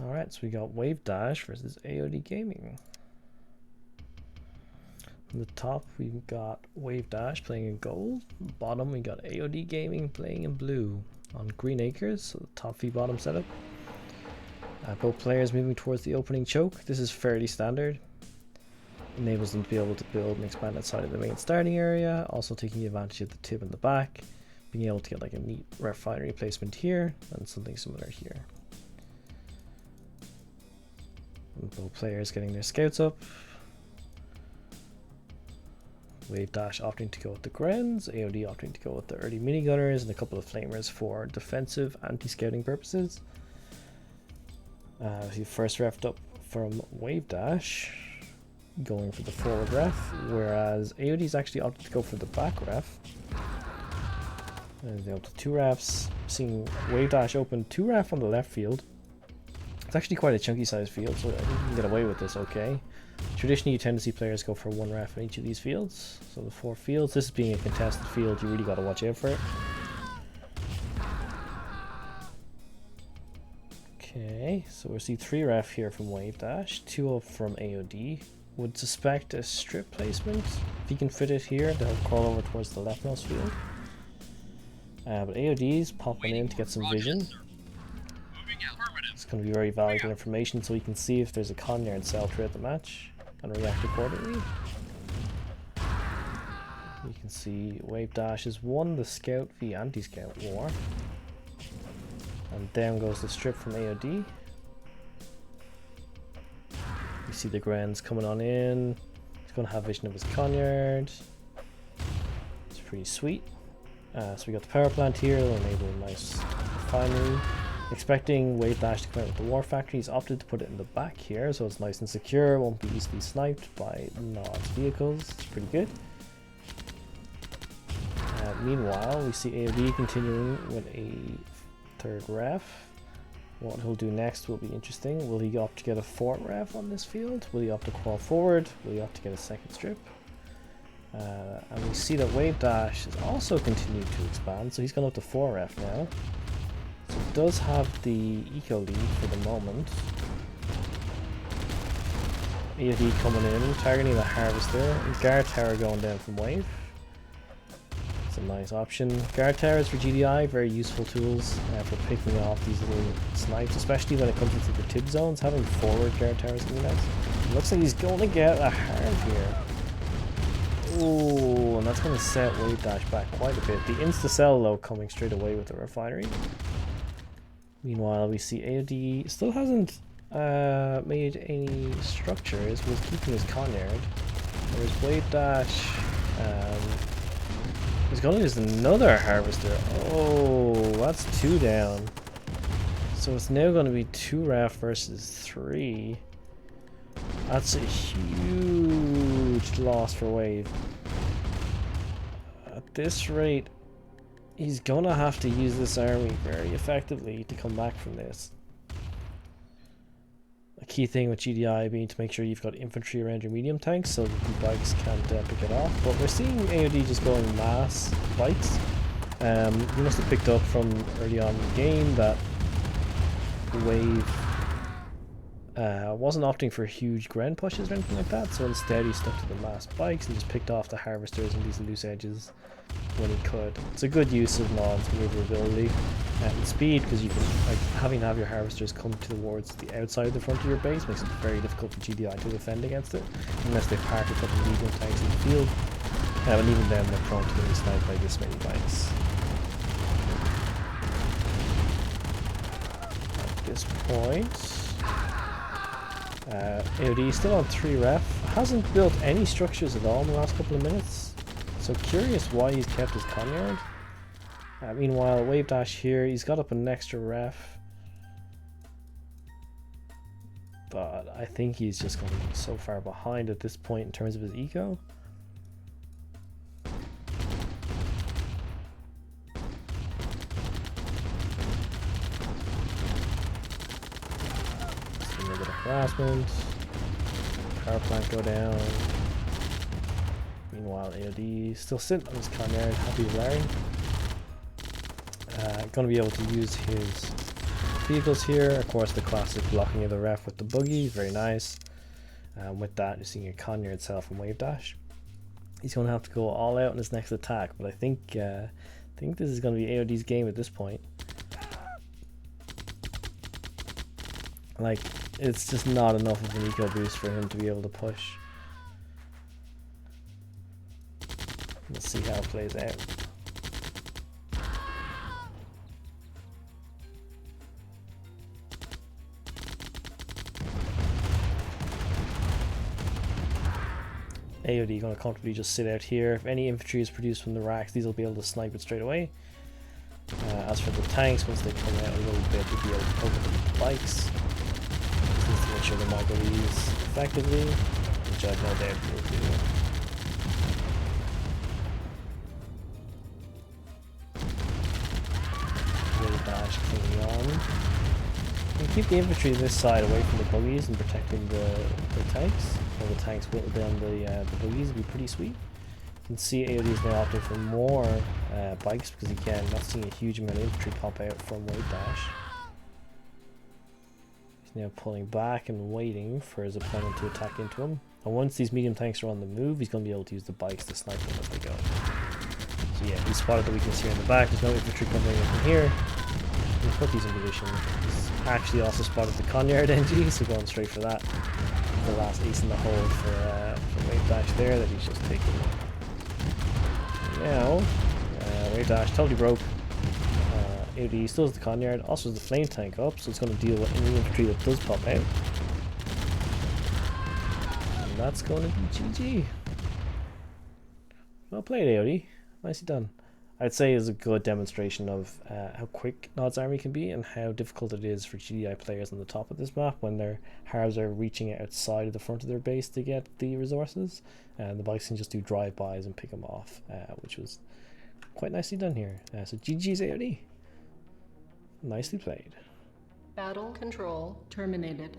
Alright, so we got WaVeDasH versus AOD Gaming. On the top, we've got WaVeDasH playing in gold. On the bottom, we got AOD Gaming playing in blue on Green Acres, so the top v bottom setup. Both players moving towards the opening choke. This is fairly standard. Enables them to be able to build and expand outside of the main starting area, also taking advantage of the tip in the back, being able to get like a neat refinery placement here and something similar here. And both players getting their scouts up. WaVeDasH opting to go with the Grens, AOD opting to go with the early minigunners and a couple of flamers for defensive anti-scouting purposes. He first refed up from WaVeDasH, going for the forward ref, whereas AOD's actually opted to go for the back ref. And they opted 2 refs, seeing WaVeDasH open 2 ref on the left field. It's actually quite a chunky sized field, so I think you can get away with this okay. Traditionally, you tend to see players go for 1 ref in each of these fields. So the 4 fields, this being a contested field, you really got to watch out for it. Okay, so we see 3 ref here from WaVeDasH, 2 up from AOD. Would suspect a strip placement, if he can fit it here, they'll crawl over towards the leftmost field. But AOD's popping in to get some vision. It's going to be very valuable information so we can see if there's a Conyard cell throughout the match and react accordingly. You can see WaVeDasH has won the scout v anti-scout war. And down goes the strip from AOD. You see the Grens coming on in. He's going to have vision of his Conyard. It's pretty sweet. So we got the power plant here. It'll enable a nice refinery. Expecting WaVeDasH to come out with the war factory. He's opted to put it in the back here, so it's nice and secure. Won't be easily sniped by Nod's vehicles. It's pretty good. Meanwhile, we see AOD continuing with a 3rd ref. What he'll do next will be interesting. Will he opt to get a 4th ref on this field? Will he opt to crawl forward? Will he opt to get a 2nd strip? And we see that WaVeDasH has also continued to expand, so he's gone up to 4 ref now. So he does have the eco lead for the moment. AOD coming in, targeting the harvester, and guard tower going down from Wave. It's a nice option. Guard towers for GDI, very useful tools for picking off these little snipes, especially when it comes into the tip zones. Having forward guard towers can be nice. It looks like he's going to get a harv here. Ooh, and that's going to set WaVeDasH back quite a bit. The insta-cell though coming straight away with the refinery. Meanwhile, we see AOD still hasn't made any structures with keeping his Conyard. Whereas WaVeDasH is going to use another harvester. Oh, that's 2 down. So it's now going to be 2 ref versus 3. That's a huge loss for Wave. At this rate, he's gonna have to use this army very effectively to come back from this. A key thing with GDI being to make sure you've got infantry around your medium tanks so that the bikes can't pick it off. But we're seeing AOD just going mass bikes. You must have picked up from early on in the game that Wave wasn't opting for huge ground pushes or anything like that, so instead he stuck to the mass bikes and just picked off the harvesters and these loose edges when he could. It's a good use of Nod's maneuverability and speed, because you can, like, having to have your harvesters come towards the outside of the front of your base makes it very difficult for GDI to defend against it unless they park a couple of medium tanks in the field, and even then they're prone to getting sniped by this many bikes. At this point, AOD still on 3 ref, hasn't built any structures at all in the last couple of minutes, so curious why he's kept his Conyard. Meanwhile, WaVeDasH here, he's got up an extra ref, but I think he's just going to be so far behind at this point in terms of his eco. Harassment, power plant go down. Meanwhile, AOD still sitting on his Conyard, happy with Larry. Going to be able to use his vehicles here. Of course, the classic blocking of the ref with the buggy, very nice. With that, you're seeing a Conyer itself from WaVeDasH. He's going to have to go all out in his next attack, but I think this is going to be AOD's game at this point. Like, it's just not enough of an eco boost for him to be able to push. Let's see how it plays out. AOD going to comfortably just sit out here. If any infantry is produced from the racks, these will be able to snipe it straight away. As for the tanks, once they come out a little bit, they'll be able to poke them with the bikes. Just to make sure the might go these effectively, which I've no doubt will do. WaVeDasH cleaning on. You can keep the infantry this side away from the buggies and protecting the tanks. While the tanks whittle down the buggies, would be pretty sweet. You can see AOD is now opting for more bikes because again, not seeing a huge amount of infantry pop out from WaVeDasH. He's now pulling back and waiting for his opponent to attack into him. And once these medium tanks are on the move, he's going to be able to use the bikes to snipe them as they go. So yeah, he spotted the weakness here in the back. There's no infantry coming in from here. He's put these in position. He's actually also spotted the Conyard NG, so going straight for that. The last ace in the hole for WaVeDasH there that he's just taken. Now, WaVeDasH totally broke. AOD still has the Conyard, also has the flame tank up, so it's going to deal with any infantry that does pop out. And that's going to be GG. Well played, AOD. Nicely done. I'd say is a good demonstration of how quick Nod's army can be and how difficult it is for GDI players on the top of this map when their halves are reaching outside of the front of their base to get the resources, and the bikes can just do drive-bys and pick them off, which was quite nicely done here. So GG's AOD. Nicely played. Battle control terminated.